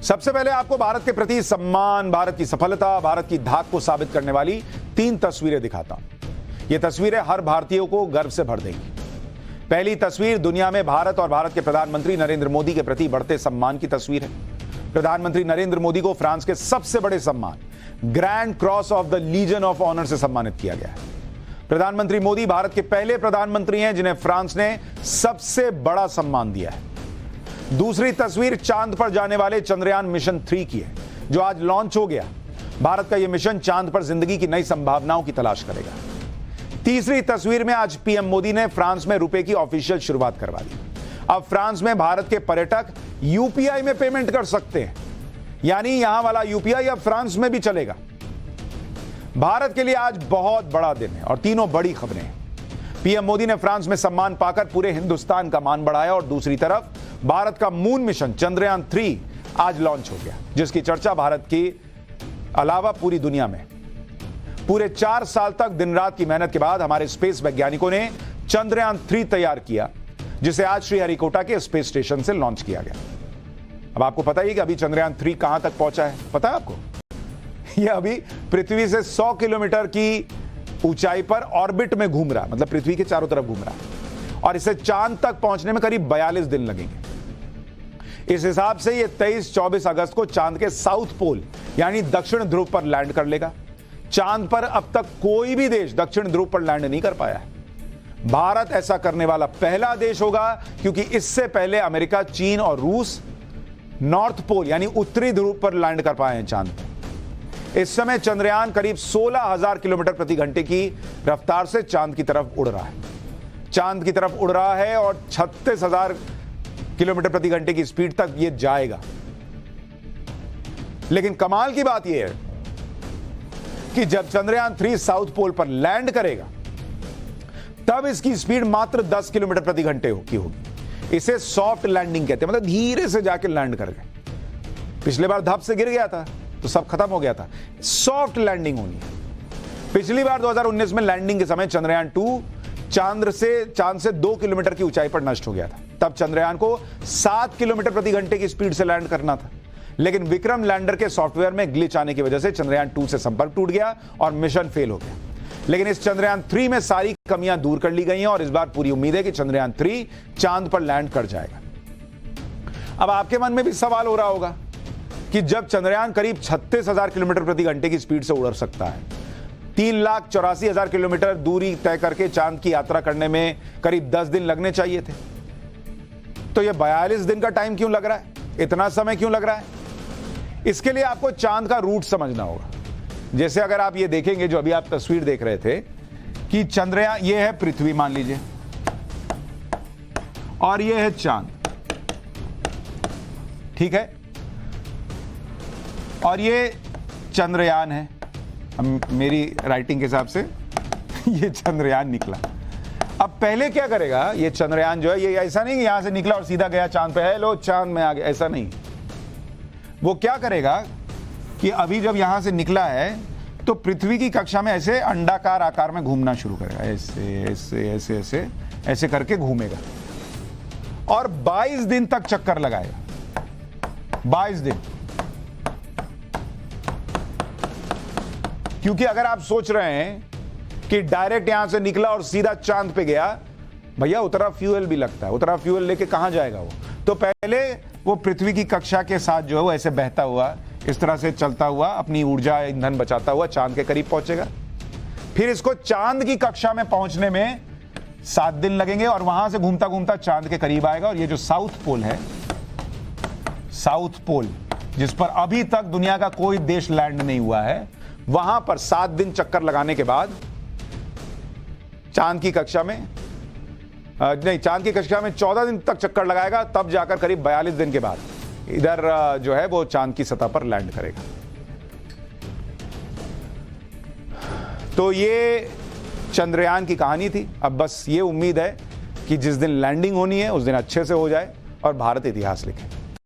सबसे पहले आपको भारत के प्रति सम्मान, भारत की सफलता, भारत की धाक को साबित करने वाली 3 तस्वीरें दिखाता हूं। ये तस्वीरें हर भारतीय को गर्व से भर देंगी। पहली तस्वीर दुनिया में भारत और भारत के प्रधानमंत्री नरेंद्र मोदी के प्रति बढ़ते सम्मान की तस्वीर है। प्रधानमंत्री नरेंद्र मोदी को फ्रांस के सबसे बड़े सम्मान Grand Cross of the Legion of Honour से सम्मानित किया गया है। प्रधानमंत्री मोदी भारत के पहले प्रधानमंत्री हैं जिन्हें फ्रांस ने सबसे बड़ा सम्मान दिया है। दूसरी तस्वीर चांद पर जाने वाले चंद्रयान मिशन 3 की है, जो आज लॉन्च हो गया। भारत का यह मिशन चांद पर जिंदगी की नई संभावनाओं की तलाश करेगा। तीसरी तस्वीर में आज पीएम मोदी ने फ्रांस में रुपए की ऑफिशियल शुरुआत करवा दी। अब फ्रांस में भारत के पर्यटक यूपीआई में पेमेंट कर सकते हैं, यानी यहां वाला यूपीआई अब फ्रांस में भी चलेगा। भारत के लिए आज बहुत बड़ा दिन है और तीनों बड़ी खबरें हैं। पीएम मोदी ने फ्रांस में सम्मान पाकर पूरे हिंदुस्तान का मान बढ़ाया और दूसरी तरफ भारत का मून मिशन चंद्रयान 3 आज लॉन्च हो गया, जिसकी चर्चा भारत के अलावा पूरी दुनिया में। पूरे 4 साल तक दिन रात की मेहनत के बाद हमारे स्पेस वैज्ञानिकों ने चंद्रयान 3 तैयार किया, जिसे आज श्रीहरिकोटा के स्पेस स्टेशन से लॉन्च किया गया। अब आपको पता ही कि अभी चंद्रयान 3 कहां तक पहुंचा है, पता है आपको? यह अभी पृथ्वी से 100 किलोमीटर की ऊंचाई पर ऑर्बिट में घूम रहा, मतलब पृथ्वी के चारों तरफ घूम रहा, और इसे चांद तक पहुंचने में करीब 42 दिन लगेंगे। इस हिसाब से यह 23-24 अगस्त को चांद के साउथ पोल यानी दक्षिण ध्रुव पर लैंड कर लेगा। चांद पर अब तक कोई भी देश दक्षिण ध्रुव पर लैंड नहीं कर पाया है। भारत ऐसा करने वाला पहला देश होगा, क्योंकि इससे पहले अमेरिका, चीन और रूस नॉर्थ पोल यानी उत्तरी ध्रुव पर लैंड कर पाए हैं चांद पर। इस समय चंद्रयान करीब 16,000 किलोमीटर प्रति घंटे की रफ्तार से चांद की तरफ उड़ रहा है। चांद की तरफ उड़ रहा है और 36,000 किलोमीटर प्रति घंटे की स्पीड तक यह जाएगा। लेकिन कमाल की बात यह है कि जब चंद्रयान 3 साउथ पोल पर लैंड करेगा, तब इसकी स्पीड मात्र 10 किलोमीटर प्रति घंटे की होगी। इसे सॉफ्ट लैंडिंग कहते हैं, मतलब धीरे से जाकर लैंड कर गए। पिछले बार धप से गिर गया था तो सब खत्म हो गया था। सॉफ्ट लैंडिंग होनी है। पिछली बार 2019 में लैंडिंग के समय चंद्रयान 2 चांद से 2 किलोमीटर की ऊंचाई पर नष्ट हो गया था। तब चंद्रयान को 7 किलोमीटर प्रति घंटे की स्पीड से लैंड करना था, लेकिन विक्रम लैंडर के सॉफ्टवेयर में ग्लिच आने की वजह से चंद्रयान 2 से संपर्क टूट गया और मिशन फेल हो गया। लेकिन इस चंद्रयान 3 में सारी कमियां दूर कर ली गई हैं और इस बार पूरी उम्मीद है कि चंद्रयान 3 चांद पर लैंड कर जाएगा। अब आपके मन में भी सवाल हो रहा होगा कि जब चंद्रयान करीब 36,000 किलोमीटर प्रति घंटे की स्पीड से उड़ सकता है, 3,84,000 किलोमीटर दूरी तय करके चांद की यात्रा करने में करीब 10 दिन लगने चाहिए थे, तो यह 42 दिन का टाइम क्यों लग रहा है? इतना समय क्यों लग रहा है? इसके लिए आपको चांद का रूट समझना होगा। जैसे अगर आप ये देखेंगे, जो अभी आप तस्वीर देख रहे थे कि चंद्रयान, ये है पृथ्वी मान लीजिए, और ये है चांद, ठीक है, और ये चंद्रयान है। मेरी राइटिंग के हिसाब से ये चंद्रयान निकला। अब पहले क्या करेगा ये चंद्रयान जो है, ये ऐसा नहीं कि यहां से निकला और सीधा गया चांद पे, हेलो चांद में आ गया, ऐसा नहीं। वो क्या करेगा कि अभी जब यहां से निकला है तो पृथ्वी की कक्षा में ऐसे अंडाकार आकार में घूमना शुरू करेगा, ऐसे ऐसे ऐसे ऐसे ऐसे करके घूमेगा और 22 दिन तक चक्कर लगाएगा। 22 दिन। क्योंकि अगर आप सोच रहे हैं कि डायरेक्ट यहां से निकला और सीधा चांद पे गया, भैया उतना फ्यूल भी लगता है, उतना फ्यूल लेके कहां जाएगा वो? तो पहले वो पृथ्वी की कक्षा के साथ जो है वो ऐसे बहता हुआ, इस तरह से चलता हुआ, अपनी ऊर्जा ईंधन बचाता हुआ चांद के करीब पहुंचेगा। फिर इसको चांद की कक्षा में पहुंचने में 7 दिन लगेंगे और वहां से घूमता घूमता चांद के करीब आएगा। और ये जो साउथ पोल है, साउथ पोल जिस पर अभी तक दुनिया का कोई देश लैंड नहीं हुआ है, वहां पर 7 दिन चक्कर लगाने के बाद चांद की कक्षा में 14 दिन तक चक्कर लगाएगा, तब जाकर करीब 42 दिन के बाद इधर जो है वो चांद की सतह पर लैंड करेगा। तो ये चंद्रयान की कहानी थी। अब बस ये उम्मीद है कि जिस दिन लैंडिंग होनी है उस दिन अच्छे से हो जाए और भारत इतिहास लिखे।